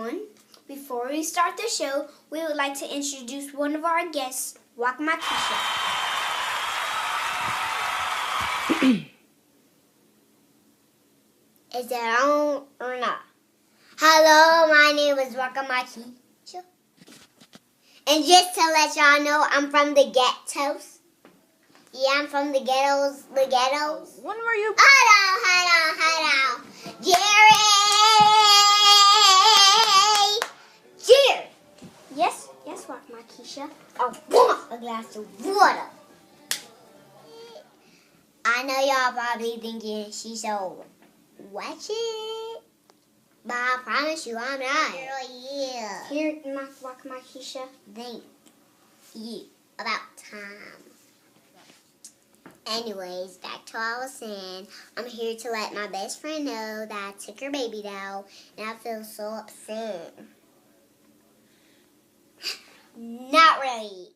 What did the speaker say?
everyone. Before we start the show, we would like to introduce one of our guests, Wakamakeisha. Is that on or not? Hello, my name is Wakamakeisha. And just to let y'all know, I'm from the ghettos. Yeah, I'm from the ghettos. The ghettos. When were you? Hold on. Jerry! Yes, Wakamakeisha. I want a glass of water. I know y'all probably thinking she's so ratchet, but I promise you I'm not. Yeah. Here, Wakamakeisha. Thank you. About time. Anyways, back to what I was saying. I'm here to let my best friend know that I took her baby doll, and I feel so upset. Not really.